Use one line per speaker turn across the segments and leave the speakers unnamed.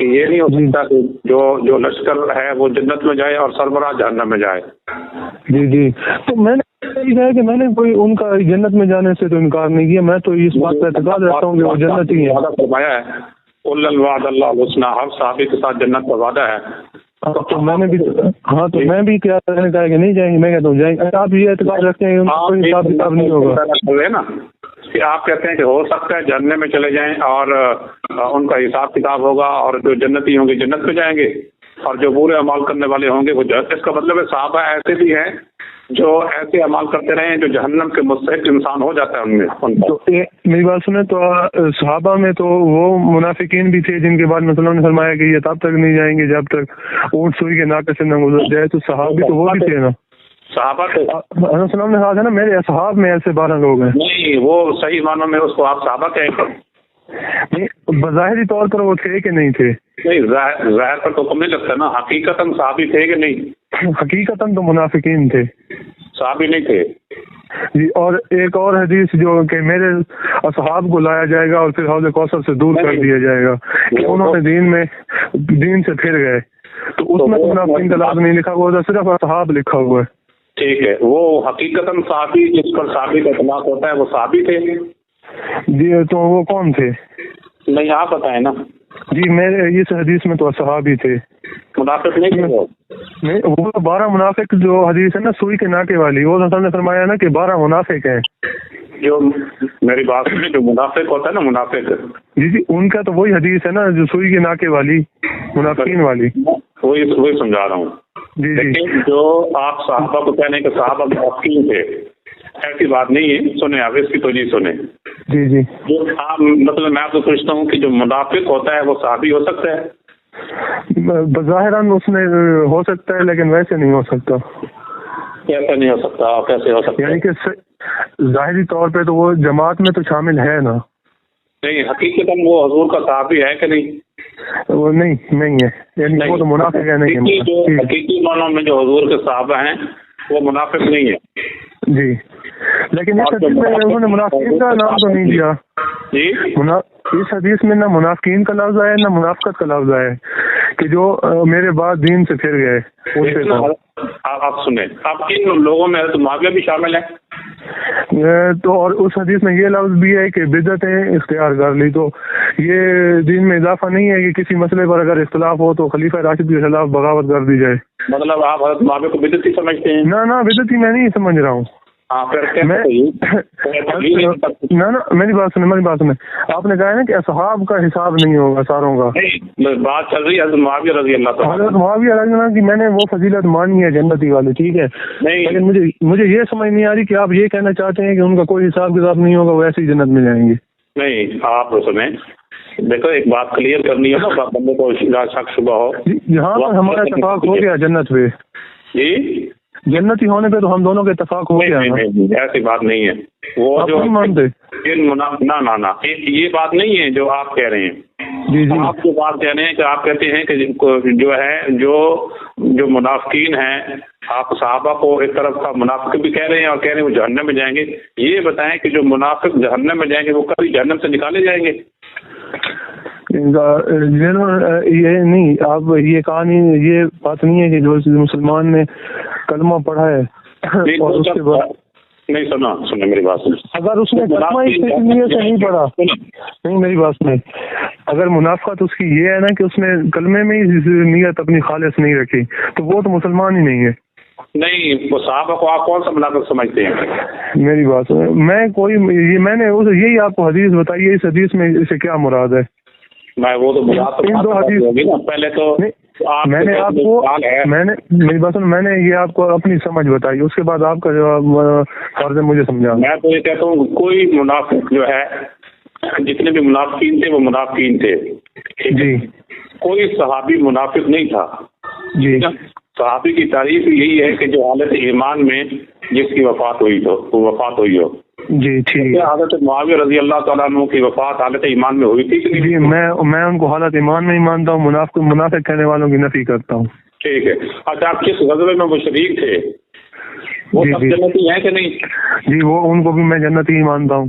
کہ یہ نہیں ہو سکتا کہ جو لشکر ہے وہ جنت میں جائے اور سربراہ جہنم میں جائے.
جی جی. تو میں نے یہ ہے کہ میں نے کوئی ان کا جنت میں جانے سے تو انکار نہیں کیا، میں تو اس بات پہ اعتقاد رکھتا ہوں کہ وہ جنت ہی ہے.
وعدہ فرمایا ہے وعد اللہ الحسنی، ہر صحابی کے ساتھ جنت کا وعدہ ہے.
تو میں نے بھی تو میں بھی کیا کہا کہ نہیں جائیں گے، میں کہتا ہوں جائیں گے. آپ یہ اعتقاد رکھتے ہیں کہ کوئی حساب کتاب نہیں ہوگا
نا، کہ آپ کہتے ہیں کہ ہو سکتا ہے جہنم میں چلے جائیں اور ان کا حساب کتاب ہوگا، اور جو جنتی ہوں گے جنت میں جائیں گے، اور جو برے اعمال کرنے والے ہوں گے وہ جنت. اس کا مطلب ہے صحابہ ایسے بھی ہیں جو ایسے اعمال کرتے رہے ہیں جو جہنم کے مستحق انسان ہو جاتا ہے ان میں.
تو میری بات سنیں، تو صحابہ میں تو وہ منافقین بھی تھے جن کے بعد مثلا نے فرمایا کہ یہ تب تک نہیں جائیں گے جب تک اونٹ سوئی کے ناکے سے نہ گزر جائے. تو صحابی تو وہ بھی تھے نا،
صحابہ تھے.
السلام نے کہا تھا نا میرے اصحاب میں ایسے 12 لوگ ہیں.
نہیں، وہ صحیح معنوں میں اس کو آپ صحابہ کہیں گے.
بظاہری طور پر وہ تھے کہ نہیں تھے؟
نہیں، ظاہر پر تو کم نہیں لگتا نا. حقیقتاً صحابی تھے کہ نہیں؟
حقیقتاً تو منافقین تھے،
صحابی نہیں تھے.
جی. اور ایک اور حدیث جو کہ میرے اصحاب کو لایا جائے گا اور پھر حوض کوثر سے دور کر دیا جائے گا کہ انہوں نے دین سے پھر گئے. تو اس میں تو منافقین کا لفظ نہیں لکھا ہوا تھا، صرف اصحاب لکھا ہوا ہے.
ٹھیک ہے، وہ حقیقتاً صحابی جس پر صحابی کا اطلاق ہوتا ہے وہ صحابی تھے.
جی. تو وہ کون تھے؟
نہیں، آپ بتائیں نا.
جی میرے اس حدیث میں تو اصحابی تھے،
منافق نہیں تھے.
نہیں، وہ 12 منافق جو حدیث ہے نا سوئی کے ناکے والی، وہ رسول نے فرمایا نا کہ 12 منافق ہیں.
جو میری بات سنیں، جو منافق ہوتا ہے نا منافق،
جی جی ان کا تو وہی حدیث ہے نا جو سوئی کے ناکے والی منافقین والی،
وہی سمجھا رہا ہوں.
جی جی.
لیکن جو آپ صحابہ کو کہنے کہ صحابہ منافقین تھے، ایسی بات نہیں ہے. سنیں آپ اس کی توجہ سنیں.
جی جی.
جو آپ مطلب میں آپ کو پوچھتا ہوں کہ جو منافق ہوتا ہے وہ صحابی ہو سکتا ہے؟
بظاہراً اس میں ہو سکتا ہے لیکن ویسے نہیں ہو سکتا.
کیسے نہیں ہو سکتا؟ کیسے ہو سکتا؟
یعنی کہ ظاہری طور پہ تو وہ جماعت میں تو شامل ہے نا. نہیں،
حقیقتاً وہ حضور کا صحابی ہے کہ نہیں؟
وہ نہیں ہے، یعنی وہ تو منافق ہے. نہیں،
جو حقیقی معنوں میں جو حضور کے صحابہ ہیں وہ منافق نہیں ہے.
جی. لیکن اس حدیث میں انہوں نے منافقین کا نام تو نہیں دیا.
جی.
اس حدیث میں نہ منافقین کا لفظ آیا نہ منافقت کا لفظ آیا کہ جو میرے بعد دین سے پھر گئے.
آپ سنیں، اب ان لوگوں میں حضرت معاویہ بھی شامل ہے.
تو اور اس حدیث میں یہ لفظ بھی ہے کہ بدعتیں اختیار کر لی. تو یہ دین میں اضافہ نہیں ہے کہ کسی مسئلے پر اگر اختلاف ہو تو خلیفہ راشد کے خلاف بغاوت کر دی جائے.
مطلب آپ حضرت معاویہ کو بدعتی سمجھتے ہیں؟
نہ بدعتی میں نہیں سمجھ رہا ہوں. نہ میری بات سنیں. آپ نے کہا ہے نا کہ اصحاب کا حساب نہیں ہوگا ساروں کا.
بات چل رہی ہے حضرت معاویہ رضی اللہ تعالیٰ.
حضرت معاویہ رضی اللہ کی میں نے وہ فضیلت مانی ہے جنتی والی، ٹھیک ہے. لیکن مجھے یہ سمجھ نہیں آ رہی کہ آپ یہ کہنا چاہتے ہیں کہ ان کا کوئی حساب کتاب نہیں ہوگا، وہ ایسی جنت میں جائیں گے.
نہیں، آپ سنیں، دیکھو ایک بات کلیئر کرنی ہے نا، بندے کو شک شبہ ہو.
یہاں پر ہمارا اتفاق ہو گیا جنت پہ.
جی،
جنتی ہونے پہ تو ہم دونوں کے اتفاق ہو گیا.
ایسی بات نہیں ہے. وہ جو
مانتے
نہ یہ بات نہیں ہے جو آپ کہہ رہے ہیں.
جی جی.
آپ جو بات کہہ رہے ہیں کہ آپ کہتے ہیں کہ جو ہے جو منافقین ہیں، آپ صحابہ کو ایک طرف کا منافق بھی کہہ رہے ہیں اور کہہ رہے ہیں وہ جہنم میں جائیں گے. یہ بتائیں کہ جو منافق جہنم میں جائیں گے وہ کبھی جہنم سے نکالے جائیں گے؟
یہ نہیں، آپ یہ کہانی یہ بات نہیں ہے کہ جو مسلمان نے کلمہ پڑھا ہے اور اس کے بعد
نہیں سنا میری بات سنیں.
اگر اس نے کلمہ اس لیے سے نہیں پڑھا، نہیں میری بات سنیں، اگر منافقت اس کی یہ ہے نا کہ اس نے کلمے میں ہی نیت اپنی خالص نہیں رکھی تو وہ تو مسلمان ہی نہیں ہے.
نہیں، وہ صحابہ کو آپ کون سا منافق سمجھتے ہیں؟
میری بات میں نے یہی آپ کو حدیث بتائی ہے. اس حدیث میں اسے کیا مراد ہے؟
وہ تو ہوگی نا. پہلے تو
میں نے آپ کو میری بات سن، میں نے یہ آپ کو اپنی سمجھ بتائی، اس کے بعد آپ کا جواب فرض ہے مجھے سمجھا.
میں تو یہ کہتا ہوں کوئی منافق جو ہے، جتنے بھی منافقین تھے وہ منافقین تھے.
جی. کوئی
صحابی منافق نہیں تھا.
جی.
صحابی کی تعریف یہی ہے کہ جو حالت ایمان میں جس کی وفات ہوئی ہو.
جی ٹھیک ہے.
حضرت معاویہ رضی اللہ تعالیٰ عنہ کی وفات حالت ایمان میں ہوئی تھی کہ نہیں؟
جی میں ان کو حالت ایمان میں ہی مانتا ہوں، منافق کہنے والوں کی نفی کرتا ہوں.
ٹھیک ہے. اچھا، آپ کس غزوے میں وہ شریک تھے؟ وہ سب جنتی ہیں کہ نہیں؟
جی وہ ان کو بھی میں جنتی ہی مانتا ہوں.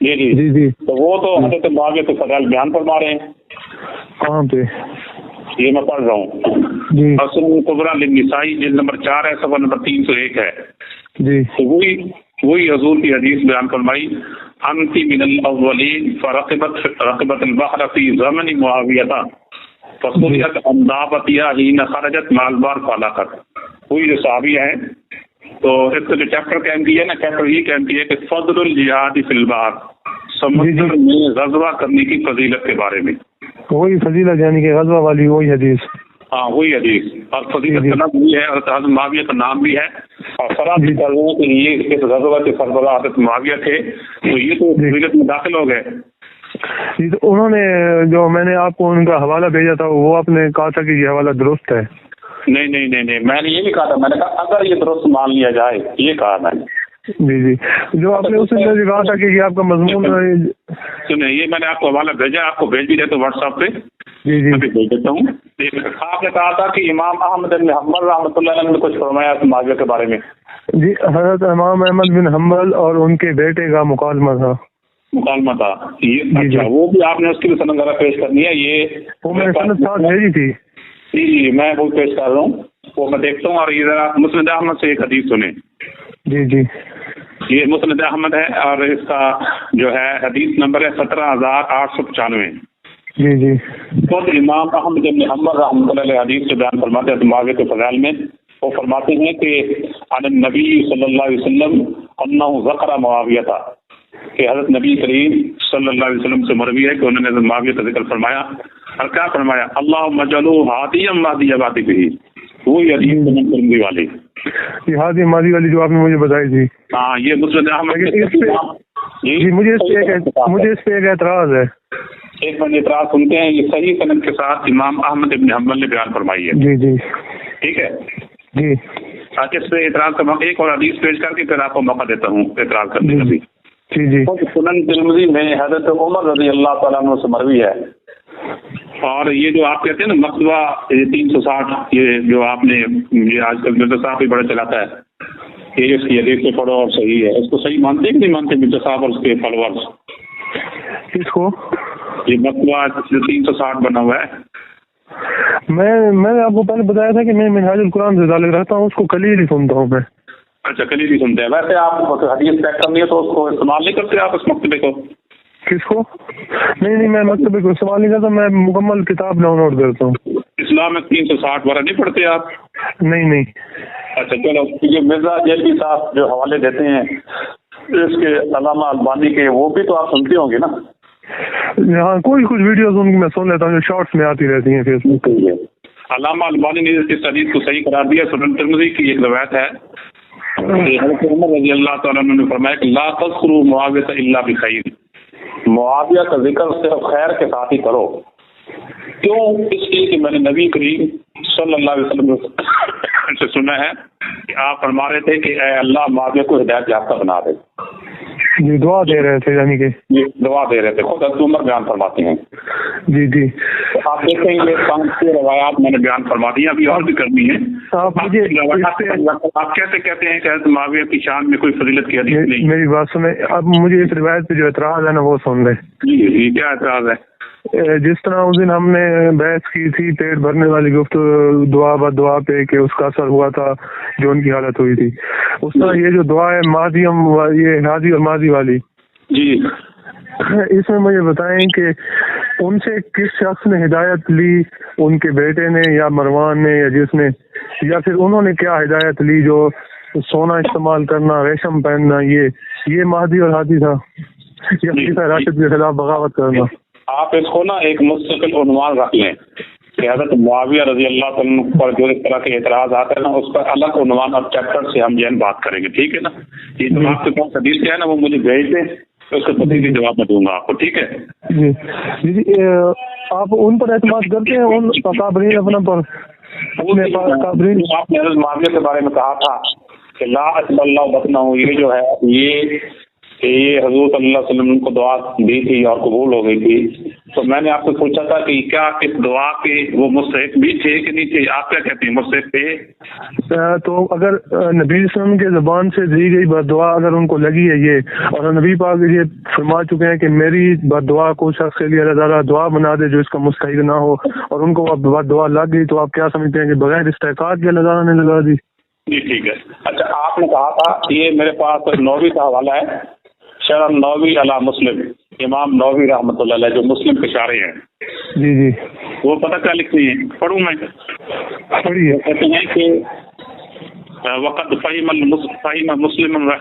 جی جی
جی جی
تو وہ تو حضرت معاویہ فضائل بیان فرما رہے ہیں.
کہاں پہ؟
یہ میں پڑھ رہا ہوں
جی.
السنن الکبریٰ للنسائی جلد نمبر 4 ہے، صفحہ نمبر 301 ہے.
جی
تو وہی حضور کی حدیث بیان فرمائی، انتی من الاولین فرقبت البحر فی زمن معاویہ فصلیت اندابتیا حین خرجت مالبار فالاقت. وہی جو صحابی ہیں، تو اس کا جو چیپٹر کہتی ہے نا، چیپٹر یہ کہتی ہے کہ فضل الجہاد فی البحر، سمندر میں غزوہ کرنے کی فضیلت کے بارے میں.
وہی فضیلت یعنی کہ غزوہ والی وہی حدیث.
ہاں وہی حدیث، اور فضیلت کا نام بھی ہے اور حضرت معاویہ کا نام بھی ہے، اور فرات بھی کر رہے ہیں کہ یہ اس غزوہ کے سربراہ حضرت معاویہ تھے، تو یہ تو فضیلت میں داخل ہو گئے.
جی تو انہوں نے جو میں نے آپ کو ان کا حوالہ بھیجا تھا وہ آپ نے کہا تھا کہ یہ حوالہ درست ہے.
نہیں نہیں نہیں نہیں، میں نے یہ نہیں کہا تھا، میں نے کہا اگر یہ درست مان لیا جائے، یہ کہا میں نے.
جی جی جو آپ نے اس میں کہا تھا کہ یہ آپ کا مضمون
سنیں، یہ میں نے آپ کو حوالہ بھیجا، آپ کو بھیج بھی رہے تو واٹس ایپ پہ.
جی جی
میں بھیج دیتا ہوں. آپ نے کہا تھا کہ امام احمد بن حنبل رحمۃ اللہ علیہ نے کچھ فرمایا معاویہ کے بارے میں.
جی حضرت امام احمد بن حنبل اور ان کے بیٹے کا مکالمہ تھا.
مکالمہ تھا یہ؟ اچھا، وہ بھی آپ نے اس کی بھی سند وغیرہ پیش کرنی ہے؟ یہ
وہ میں نے سند ساتھ بھیجی تھی.
جی میں وہ پیش کر رہا ہوں، وہ میں دیکھتا ہوں. اور یہ ذرا مسند احمد سے ایک حدیث سنیں.
جی جی
یہ مسند احمد ہے اور اس کا جو ہے حدیث نمبر ہے 17,895.
جی جی
خود امام احمد بن حنبل رحمۃ اللہ علیہ حدیث سے بیان فرماتے ہیں معاویہ کے فضائل میں. وہ فرماتے ہیں کہ عن النبی صلی اللہ علیہ وسلم انہ ذکر معاویہ تھا، کہ حضرت نبی کریم صلی اللہ علیہ وسلم سے مروی ہے کہ انہوں نے حضرت معاویہ کا ذکر فرمایا. اور کیا فرمایا؟ اللہم اجعلہ ہادیا مہدیا بہ. وہی حدیث ترمذی والی،
یہ ہادی مادی والی جو آپ نے مجھے بتائی تھی.
ہاں یہ مسند احمد.
جی مجھے اس پہ ایک اعتراض ہے.
ایک منٹ اعتراض سنتے ہیں. یہ صحیح سند کے ساتھ امام احمد بن حنبل نے بیان فرمائی ہے.
جی جی
ٹھیک ہے
جی.
اس پہ اعتراض کا موقع ایک اور حدیث پیش کر کے پھر آپ کو موقع دیتا ہوں اعتراض کرنے کا بھی.
جی جی
سنن ترمذی میں حضرت عمر رضی اللہ تعالیٰ عنہ سے مروی ہے. اور یہ جو آپ کہتے ہیں نا مقبہ 360، یہ جو آپ نے یہ آج کل مرزا صاحب بھی بڑا چلاتا ہے کہ اس کی حدیث سے پڑھو اور صحیح ہے، اس کو صحیح مانتے کہ نہیں مانتے مرزا صاحب اور اس کے فالوورز؟
کس کو؟
یہ مقبہ 360 بنا ہوا ہے.
میں نے آپ کو پہلے بتایا تھا کہ میں منہاج القرآن سے تعلق رکھتا ہوں، اس کو کلیل سنتا ہوں میں.
اچھا کلیل ہی سنتے ہیں. ویسے آپ حدیث چیک کرنی ہے تو اس کو استعمال نہیں کرتے آپ اس مکتبے کو؟
کس کو؟ نہیں میں مکتبے کو استعمال نہیں کرتا، میں مکمل کتاب ڈاؤن لوڈ کرتا ہوں.
اسلام میں 360 وغیرہ نہیں پڑھتے آپ؟
نہیں.
اچھا چلو، یہ مرزا جیلوی صاحب جو حوالے دیتے ہیں اس کے علامہ البانی کے، وہ بھی تو آپ سنتے ہوں گے نا؟
ہاں کچھ ویڈیوز ان کی میں سن لیتا ہوں جو شارٹس میں آتی رہتی ہیں فیس بک پہ.
علامہ البانی نے اس حدیث کو صحیح قرار دیا. سنن ترمذی کی ایک روایت ہے حضرت عمر رضی اللہ تعالیٰ عنہ نے فرمایا کہ لا تذکروا معاویہ الا بخیر، معاویہ کا ذکر صرف خیر کے ساتھ ہی کرو. کیوں؟ اس لیے کہ میں نے نبی کریم صلی اللہ علیہ وسلم سے سنا ہے کہ آپ فرما رہے تھے کہ اے اللہ معاویہ کو ہدایت یافتہ بنا دے.
یہ دعا دے رہے تھے، یعنی کہ
یہ دعا دے رہے تھے، خود حضرت عمر بیان فرماتے ہیں.
جی
آپ دیکھیں گے 5 روایات میں نے بیان فرما دی، ابھی اور بھی کرنی ہے. آپ کیسے کہتے ہیں کہ حضرت معاویہ کی شان میں کوئی فضیلت کی حدیث نہیں؟
میری بات سنیں. اب مجھے اس روایت پہ جو اعتراض ہے نا وہ سن لیں.
جی کیا اعتراض ہے؟
جس طرح اس دن ہم نے بحث کی تھی پیٹ بھرنے والی گفتگو دعا بدعا پہ کہ اس کا اثر ہوا تھا جو ان کی حالت ہوئی تھی، اس طرح یہ جو دعا ہے یہ ہادی اور ماضی والی،
جی
اس میں مجھے بتائیں کہ ان سے کس شخص نے ہدایت لی، ان کے بیٹے نے یا مروان نے یا جس نے، یا پھر انہوں نے کیا ہدایت لی جو سونا استعمال کرنا، ریشم پہننا، یہ مہدی اور ہادی تھا، یا خلیفہ راشد کے خلاف بغاوت کرنا؟
آپ اس کو نا ایک مستقل عنوان رکھ لیں کہ حضرت معاویہ رضی اللہ عنہ پر جو اس طرح کے اعتراض آتے ہیں نا اس پر الگ عنوان اور چیپٹر سے ہم بات کریں گے. ٹھیک ہے نا؟ یہ جو آپ کے پاس حدیث کیا ہے نا وہ مجھے بھیج دیں، اس کے پتی کے جواب میں دوں گا آپ کو. ٹھیک ہے
جی آپ ان پر اعتماد کرتے ہیں، ان اکابرین اپنا پر؟
آپ نے حضرت معاویہ کے بارے میں کہا تھا کہ لا اجب اللہ بطنہ، یہ جو ہے یہ کہ یہ حضور صلی اللہ علیہ وسلم کو دعا دی تھی اور قبول ہو گئی تھی، تو میں نے آپ سے پوچھا تھا کہ کیا اس دعا کے وہ مستحق بھی تھے کہ نہیں تھے؟ آپ کیا کہتے ہیں، مستحق تھے؟
تو اگر نبی وسلم کے زبان سے دی گئی بد دعا اگر ان کو لگی ہے یہ، اور نبی پاک یہ فرما چکے ہیں کہ میری بد دعا کو شخص کے لیے اللہ تعالیٰ دعا بنا دے جو اس کا مستحق نہ ہو، اور ان کو بد دعا لگ گئی، تو آپ کیا سمجھتے ہیں کہ بغیر استحقاق کے اللہ تعالیٰ نے لگا دی؟
جی ٹھیک ہے۔ اچھا، آپ نے کہا تھا یہ میرے پاس نووی کا حوالہ ہے، شرح نووی علی مسلم، امام نووی رحمۃ اللہ علیہ جو مسلم کے شارح ہیں۔
جی جی،
وہ پتہ کیا لکھتی ہیں، پڑھوں میں؟
پڑھیے۔
کہتے ہیں کہ وقد فہم مسلم رحمہ